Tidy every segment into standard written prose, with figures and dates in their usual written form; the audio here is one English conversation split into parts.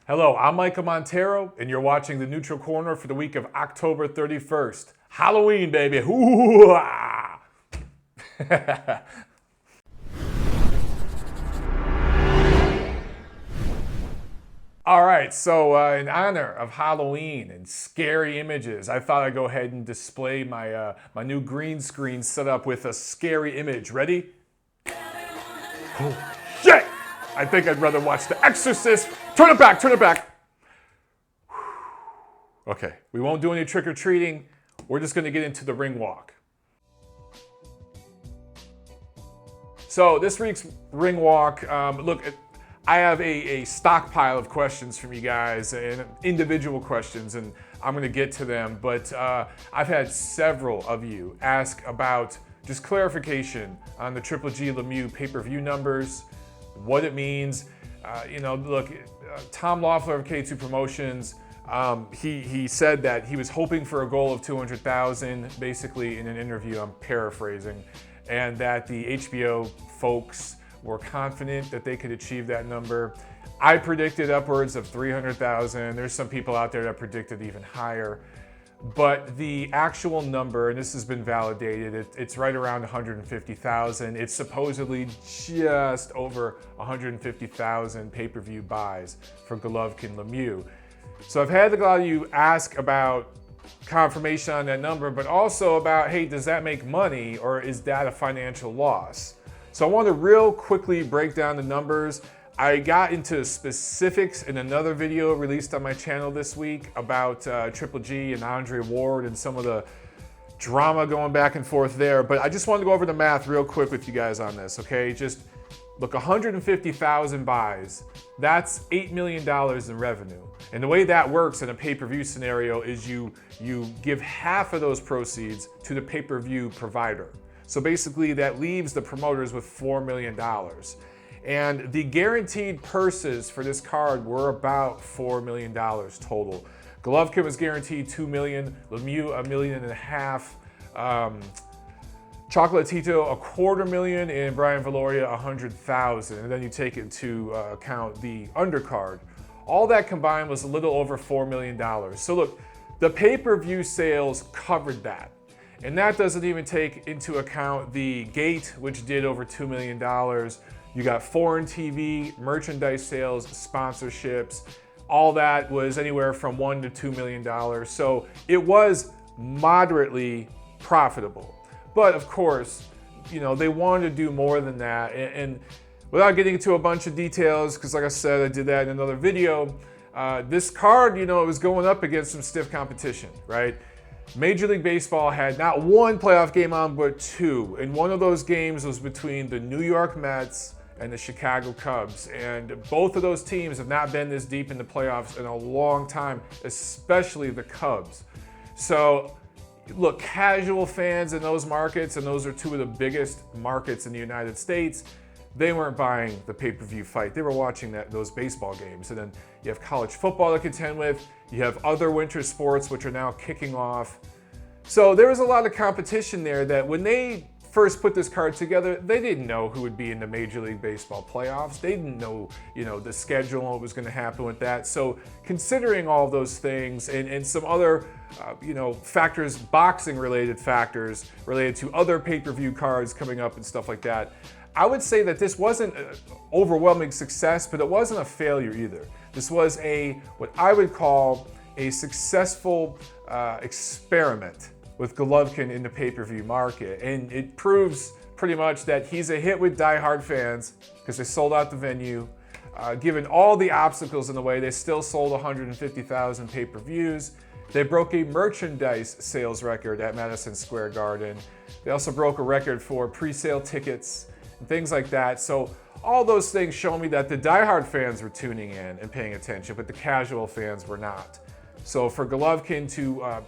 Hello, I'm Michael Montero, and you're watching the Neutral Corner for the week of October 31st. Halloween, baby. Hoo-ah! All right, so in honor of Halloween and scary images, I thought I'd go ahead and display my my new green screen set up with a scary image. Ready? Oh, shit! I think I'd rather watch The Exorcist. Turn it back, turn it back. Okay, we won't do any trick-or-treating. We're just gonna get into the ring walk. So this week's ring walk, look, I have a stockpile of questions from you guys and individual questions, and I'm gonna get to them, but I've had several of you ask about just clarification on the GGG-Lemieux pay-per-view numbers, what it means. Look, Tom Loeffler of K2 Promotions, he said that he was hoping for a goal of 200,000, basically in an interview, I'm paraphrasing, and that the HBO folks were confident that they could achieve that number. I predicted upwards of 300,000. There's some people out there that predicted even higher. But the actual number, and this has been validated, it's right around 150,000. It's supposedly just over 150,000 pay-per-view buys for Golovkin-Lemieux. So I've had a lot of you ask about confirmation on that number, but also about, hey, does that make money or is that a financial loss? So I want to real quickly break down the numbers. I got into specifics in another video released on my channel this week about Triple G and Andre Ward and some of the drama going back and forth there. But I just wanted to go over the math real quick with you guys on this, okay? Just look, 150,000 buys, that's $8 million in revenue. And the way that works in a pay-per-view scenario is you give half of those proceeds to the pay-per-view provider. So basically that leaves the promoters with $4 million. And the guaranteed purses for this card were about $4 million total. Golovkin was guaranteed $2 million, Lemieux $1.5 million, Chocolatito $250,000, and Brian Valoria $100,000. And then you take into account the undercard. All that combined was a little over $4 million. So look, the pay-per-view sales covered that. And that doesn't even take into account the gate, which did over $2 million. You got foreign TV, merchandise sales, sponsorships. All that was anywhere from $1 to $2 million. So it was moderately profitable. But of course, they wanted to do more than that. And without getting into a bunch of details, because like I said, I did that in another video, this card, it was going up against some stiff competition, right? Major League Baseball had not one playoff game on, but two. And one of those games was between the New York Mets and the Chicago Cubs. And both of those teams have not been this deep in the playoffs in a long time, especially the Cubs. So look, casual fans in those markets, and those are two of the biggest markets in the United States, they weren't buying the pay-per-view fight. They were watching those baseball games. And then you have college football to contend with. You have other winter sports, which are now kicking off. So there was a lot of competition there that when they first put this card together, they didn't know who would be in the Major League Baseball playoffs. They didn't know, the schedule and what was going to happen with that. So considering all of those things and some other, factors, boxing-related factors related to other pay-per-view cards coming up and stuff like that, I would say that this wasn't an overwhelming success, but it wasn't a failure either. This was what I would call a successful experiment with Golovkin in the pay-per-view market. And it proves pretty much that he's a hit with diehard fans because they sold out the venue. Given all the obstacles in the way, they still sold 150,000 pay-per-views. They broke a merchandise sales record at Madison Square Garden. They also broke a record for pre-sale tickets and things like that. So all those things show me that the diehard fans were tuning in and paying attention, but the casual fans were not. So for Golovkin to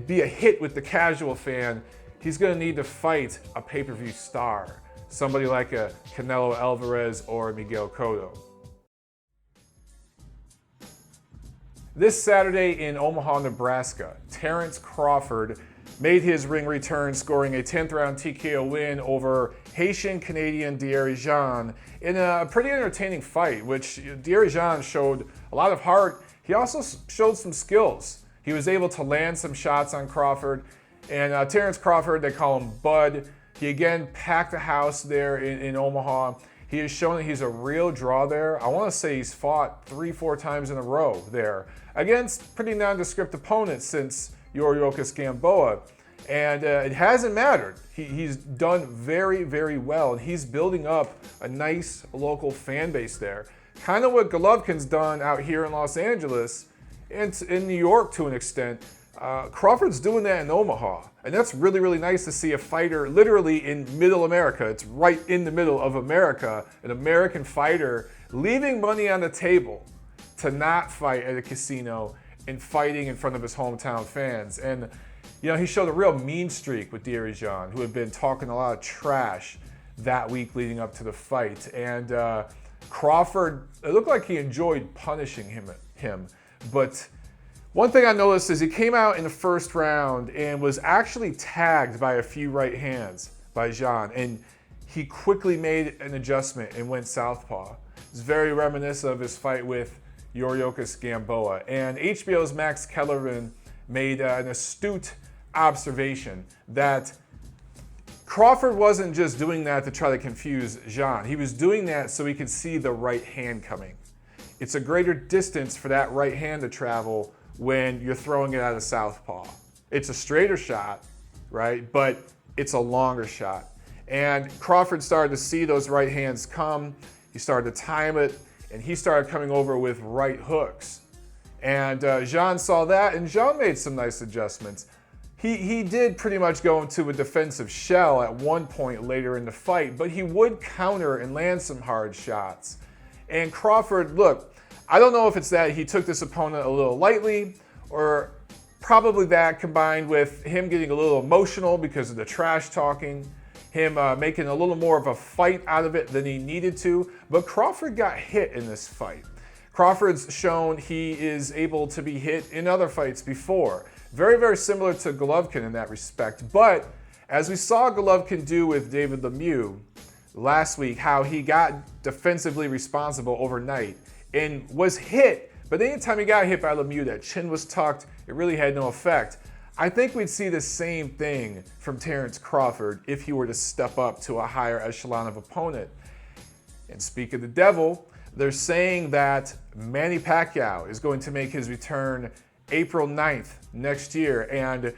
be a hit with the casual fan, he's going to need to fight a pay-per-view star, somebody like a Canelo Alvarez or Miguel Cotto. This Saturday in Omaha, Nebraska, Terence Crawford made his ring return, scoring a 10th round TKO win over Haitian-Canadian Dierry Jean in a pretty entertaining fight, which Dierry Jean showed a lot of heart. He also showed some skills. He was able to land some shots on Crawford. And Terence Crawford, they call him Bud. He again packed the house there in Omaha. He has shown that he's a real draw there. I want to say he's fought 3-4 times in a row there against pretty nondescript opponents since Yuriorkis Gamboa. And it hasn't mattered. He's done very, very well. And he's building up a nice local fan base there. Kind of what Golovkin's done out here in Los Angeles and in New York to an extent. Crawford's doing that in Omaha. And that's really, really nice to see a fighter literally in middle America. It's right in the middle of America. An American fighter leaving money on the table to not fight at a casino and fighting in front of his hometown fans. And, you know, he showed a real mean streak with Dierry Jean, who had been talking a lot of trash that week leading up to the fight. And Crawford, it looked like he enjoyed punishing him. But one thing I noticed is he came out in the first round and was actually tagged by a few right hands by Jean, and he quickly made an adjustment and went southpaw. It's very reminiscent of his fight with Yuriorkis Gamboa. And HBO's Max Kellerman made an astute observation that Crawford wasn't just doing that to try to confuse Jean. He was doing that so he could see the right hand coming. It's a greater distance for that right hand to travel when you're throwing it at a southpaw. It's a straighter shot, right? But it's a longer shot. And Crawford started to see those right hands come. He started to time it, and he started coming over with right hooks. And Jean saw that, and Jean made some nice adjustments. He did pretty much go into a defensive shell at one point later in the fight, but he would counter and land some hard shots. And Crawford, look, I don't know if it's that he took this opponent a little lightly, or probably that combined with him getting a little emotional because of the trash talking, him making a little more of a fight out of it than he needed to. But Crawford got hit in this fight. Crawford's shown he is able to be hit in other fights before. Very, very similar to Golovkin in that respect. But as we saw Golovkin do with David Lemieux last week, how he got defensively responsible overnight and was hit, but anytime he got hit by Lemieux, that chin was tucked, it really had no effect. I think we'd see the same thing from Terence Crawford if he were to step up to a higher echelon of opponent. And speak of the devil, they're saying that Manny Pacquiao is going to make his return April 9th next year, and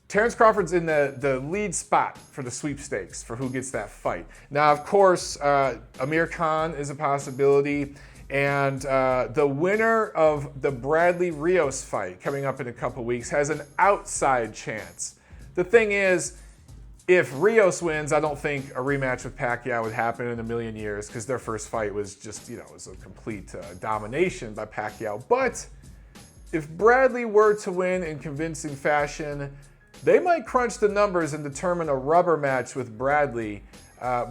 Terence Crawford's in the lead spot for the sweepstakes for who gets that fight. Now, of course, Amir Khan is a possibility. And the winner of the Bradley Rios fight coming up in a couple weeks has an outside chance. The thing is, if Rios wins, I don't think a rematch with Pacquiao would happen in a million years because their first fight was just, it was a complete domination by Pacquiao. But if Bradley were to win in convincing fashion, they might crunch the numbers and determine a rubber match with Bradley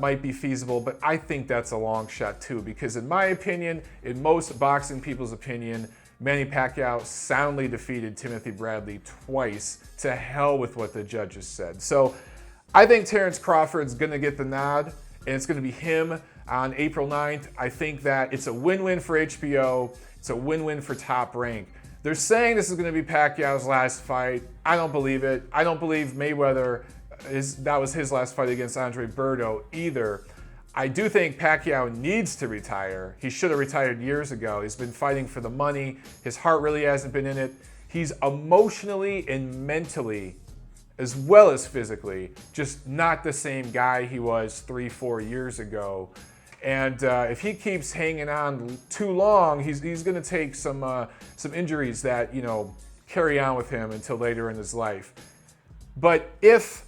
might be feasible, but I think that's a long shot too, because in my opinion, in most boxing people's opinion, Manny Pacquiao soundly defeated Timothy Bradley twice. To hell with what the judges said. So I think Terence Crawford's gonna get the nod, and it's gonna be him on April 9th. I think that it's a win-win for HBO, it's a win-win for Top Rank. They're saying this is gonna be Pacquiao's last fight. I don't believe it. I don't believe Mayweather that was his last fight against Andre Berto either. I do think Pacquiao needs to retire. He should have retired years ago. He's been fighting for the money. His heart really hasn't been in it. He's emotionally and mentally, as well as physically, just not the same guy he was 3-4 years ago. And if he keeps hanging on too long, he's going to take some injuries that carry on with him until later in his life. But if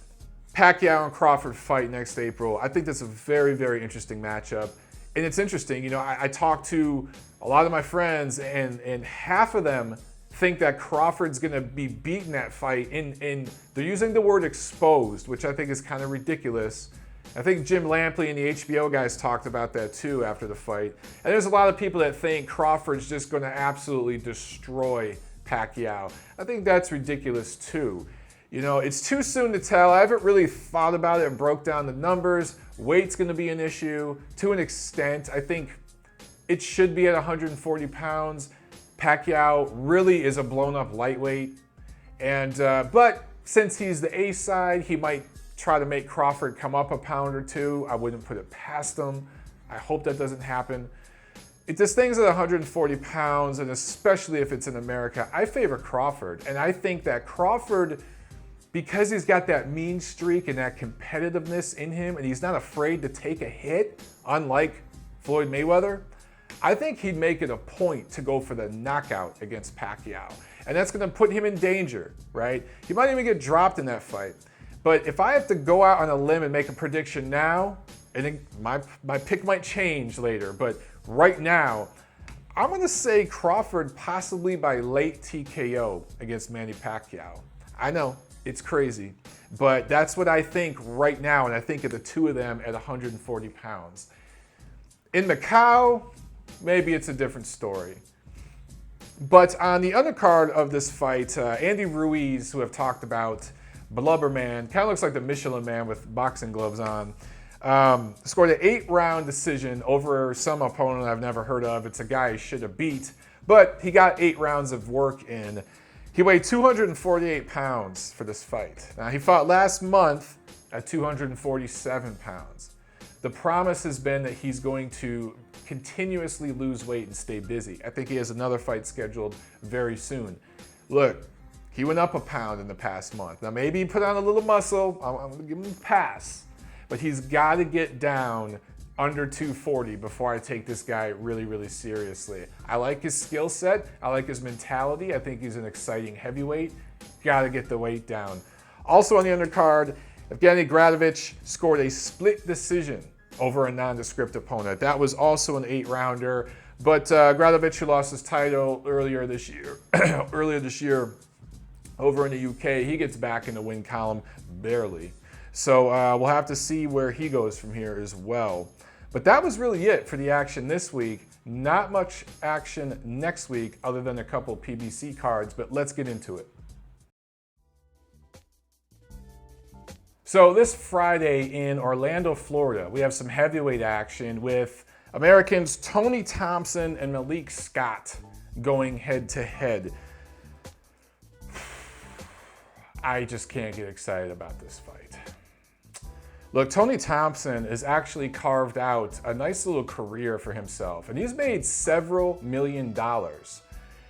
Pacquiao and Crawford fight next April, I think that's a very, very interesting matchup. And it's interesting, I talked to a lot of my friends, and half of them think that Crawford's going to be beaten that fight. And they're using the word exposed, which I think is kind of ridiculous. I think Jim Lampley and the HBO guys talked about that too after the fight. And there's a lot of people that think Crawford's just going to absolutely destroy Pacquiao. I think that's ridiculous too. It's too soon to tell. I haven't really thought about it and broke down the numbers, Weight's going to be an issue to an extent. I think it should be at 140 pounds. Pacquiao really is a blown-up lightweight, and but since he's the A side, he might try to make Crawford come up a pound or two. I wouldn't put it past him. I hope that doesn't happen. If this thing's at 140 pounds, and especially if it's in America, I favor Crawford. And I think that Crawford, because he's got that mean streak and that competitiveness in him, and he's not afraid to take a hit, unlike Floyd Mayweather, I think he'd make it a point to go for the knockout against Pacquiao. And that's going to put him in danger, right? He might even get dropped in that fight. But if I have to go out on a limb and make a prediction now, I think my pick might change later, but right now, I'm going to say Crawford possibly by late TKO against Manny Pacquiao. I know, it's crazy, but that's what I think right now, and I think of the two of them at 140 pounds. In Macau, maybe it's a different story. But on the undercard of this fight, Andy Ruiz, who I've talked about, Blubberman, kind of looks like the Michelin Man with boxing gloves on, scored an 8-round decision over some opponent I've never heard of. It's a guy he should have beat, but he got 8 rounds of work in. He weighed 248 pounds for this fight. Now, he fought last month at 247 pounds. The promise has been that he's going to continuously lose weight and stay busy. I think he has another fight scheduled very soon. Look, he went up a pound in the past month. Now, maybe he put on a little muscle. I'm going to give him a pass. But he's got to get down under 240 before I take this guy really, really seriously. I like his skill set. I like his mentality. I think he's an exciting heavyweight. Got to get the weight down. Also on the undercard, Evgeny Gradovich scored a split decision over a nondescript opponent. That was also an 8-rounder. But Gradovich, who lost his title earlier this year, over in the UK, he gets back in the win column barely. So we'll have to see where he goes from here as well. But that was really it for the action this week. Not much action next week other than a couple PBC cards, but let's get into it. So this Friday in Orlando, Florida, we have some heavyweight action with Americans Tony Thompson and Malik Scott going head to head. I just can't get excited about this fight. Look, Tony Thompson has actually carved out a nice little career for himself, and he's made several $1 million.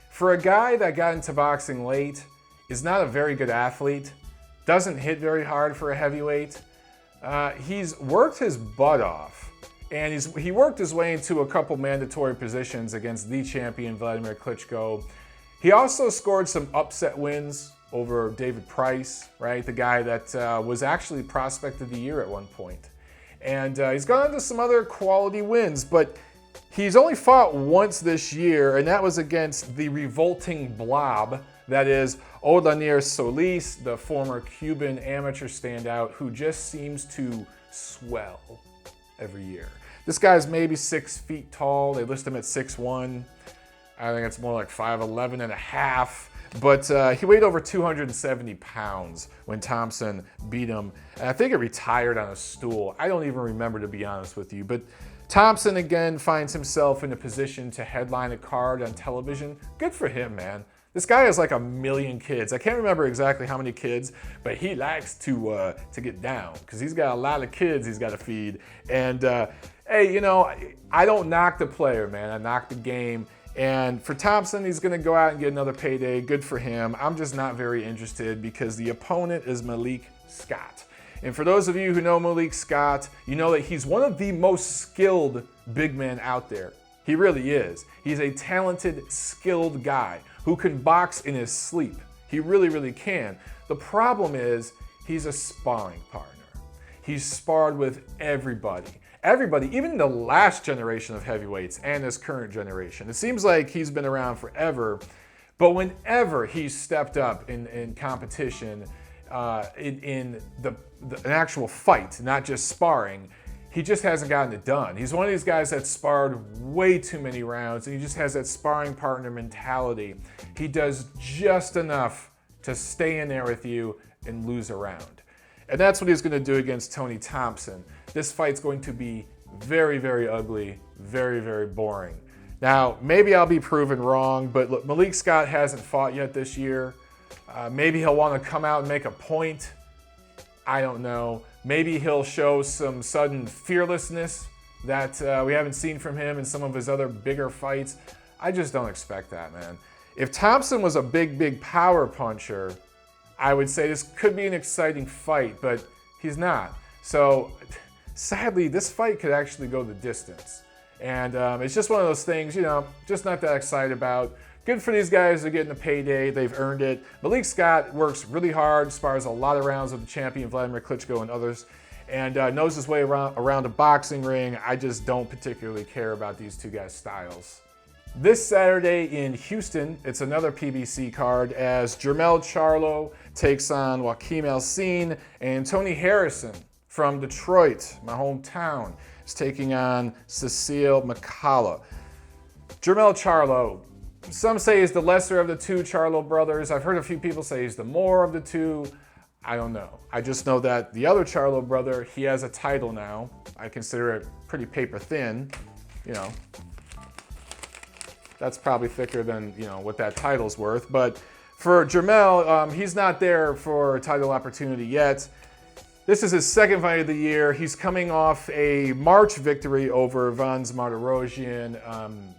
For a guy that got into boxing late, is not a very good athlete, doesn't hit very hard for a heavyweight, he's worked his butt off, and he worked his way into a couple mandatory positions against the champion Vladimir Klitschko. He also scored some upset wins over David Price, right? The guy that was actually Prospect of the Year at one point. And he's gone on to some other quality wins, but he's only fought once this year, and that was against the revolting blob that is Odanir Solis, the former Cuban amateur standout who just seems to swell every year. This guy's maybe 6 feet tall. They list him at 6'1". I think it's more like 5'11 and a half. But he weighed over 270 pounds when Thompson beat him. And I think he retired on a stool. I don't even remember, to be honest with you. But Thompson, again, finds himself in a position to headline a card on television. Good for him, man. This guy has like 1 million kids. I can't remember exactly how many kids, but he likes to get down because he's got a lot of kids he's got to feed. And, hey, you know, I don't knock the player, man. I knock the game. And for Thompson, he's going to go out and get another payday. Good for him. I'm just not very interested because the opponent is Malik Scott. And for those of you who know Malik Scott, you know that he's one of the most skilled big men out there. He really is. He's a talented, skilled guy who can box in his sleep. He really, really can. The problem is he's a sparring partner. He's sparred with everybody. Everybody, even the last generation of heavyweights and this current generation. It seems like he's been around forever, but whenever he's stepped up in competition, in an actual fight, not just sparring, he just hasn't gotten it done. He's one of these guys that sparred way too many rounds, and he just has that sparring partner mentality. He does just enough to stay in there with you and lose a round. And that's what he's going to do against Tony Thompson. This fight's going to be very, very ugly, very, very boring. Now, maybe I'll be proven wrong, but look, Malik Scott hasn't fought yet this year. Maybe he'll want to come out and make a point. I don't know. Maybe he'll show some sudden fearlessness that we haven't seen from him in some of his other bigger fights. I just don't expect that, man. If Thompson was a big, big power puncher, I would say this could be an exciting fight, but he's not. So sadly, this fight could actually go the distance. And it's just one of those things, just not that excited about. Good for these guys. They're getting a payday. They've earned it. Malik Scott works really hard, spars a lot of rounds with the champion Vladimir Klitschko and others, and knows his way around a boxing ring. I just don't particularly care about these two guys' styles. This Saturday in Houston, it's another PBC card as Jermell Charlo takes on Joaquim-Alcine, and Tony Harrison from Detroit, my hometown, is taking on Cecile McCullough. Jermell Charlo, some say he's the lesser of the two Charlo brothers. I've heard a few people say he's the more of the two. I don't know. I just know that the other Charlo brother, he has a title now. I consider it pretty paper thin, That's probably thicker than what that title's worth. But for Jermell, he's not there for a title opportunity yet. This is his second fight of the year. He's coming off a March victory over Vans Martirosyan,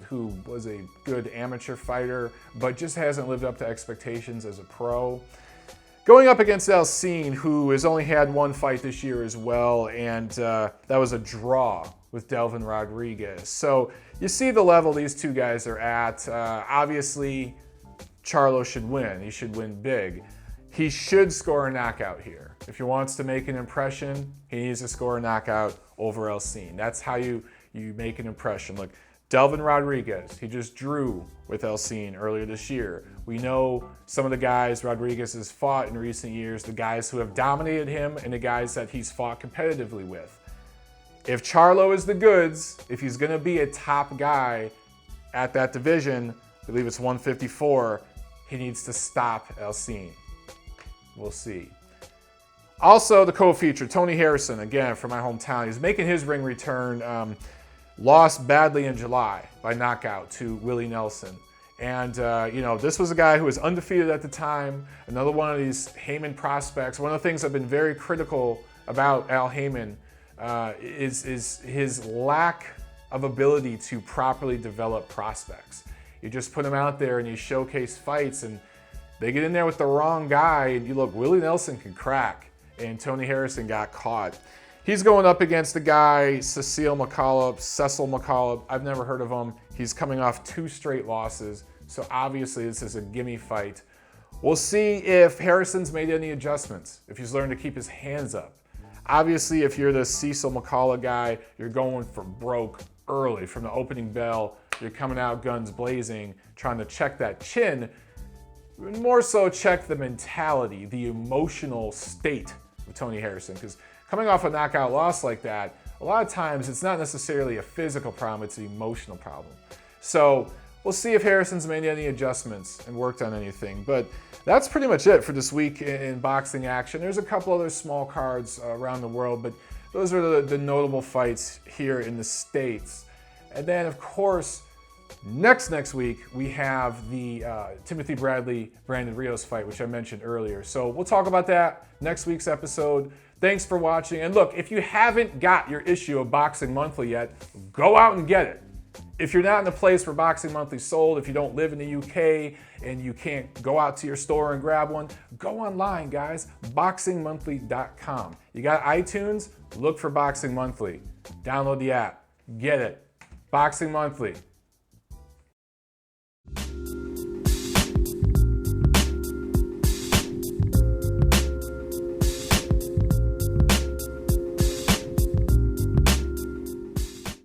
who was a good amateur fighter, but just hasn't lived up to expectations as a pro. Going up against Alcine, who has only had one fight this year as well, and that was a draw with Delvin Rodriguez. So you see the level these two guys are at. Obviously, Charlo should win. He should win big. He should score a knockout here. If he wants to make an impression, he needs to score a knockout over Alcine. That's how you make an impression. Look, Delvin Rodriguez, he just drew with Alcine earlier this year. We know some of the guys Rodriguez has fought in recent years, the guys who have dominated him and the guys that he's fought competitively with. If Charlo is the goods, if he's going to be a top guy at that division, I believe it's 154, he needs to stop Alcine. We'll see. Also, the co-feature, Tony Harrison, again, from my hometown. He's making his ring return. Lost badly in July by knockout to Willie Nelson. And, this was a guy who was undefeated at the time. Another one of these Heyman prospects. One of the things I've been very critical about Al Heyman is his lack of ability to properly develop prospects. You just put them out there and you showcase fights, and they get in there with the wrong guy, and you look, Willie Nelson can crack, and Tony Harrison got caught. He's going up against the guy, Cecil McCullough. I've never heard of him. He's coming off 2 straight losses, so obviously this is a gimme fight. We'll see if Harrison's made any adjustments, if he's learned to keep his hands up. Obviously, if you're the Cecil McCullough guy, you're going for broke early. From the opening bell, you're coming out guns blazing, trying to check that chin. More so check the mentality, the emotional state of Tony Harrison, because coming off a knockout loss like that, a lot of times it's not necessarily a physical problem, it's an emotional problem. So we'll see if Harrison's made any adjustments and worked on anything. But that's pretty much it for this week in boxing action. There's a couple other small cards around the world, but those are the notable fights here in the States. And then, of course, next week, we have the Timothy Bradley-Brandon Rios fight, which I mentioned earlier. So we'll talk about that next week's episode. Thanks for watching. And look, if you haven't got your issue of Boxing Monthly yet, go out and get it. If you're not in a place where Boxing Monthly sold, if you don't live in the UK and you can't go out to your store and grab one, go online, guys, boxingmonthly.com. You got iTunes? Look for Boxing Monthly. Download the app. Get it. Boxing Monthly.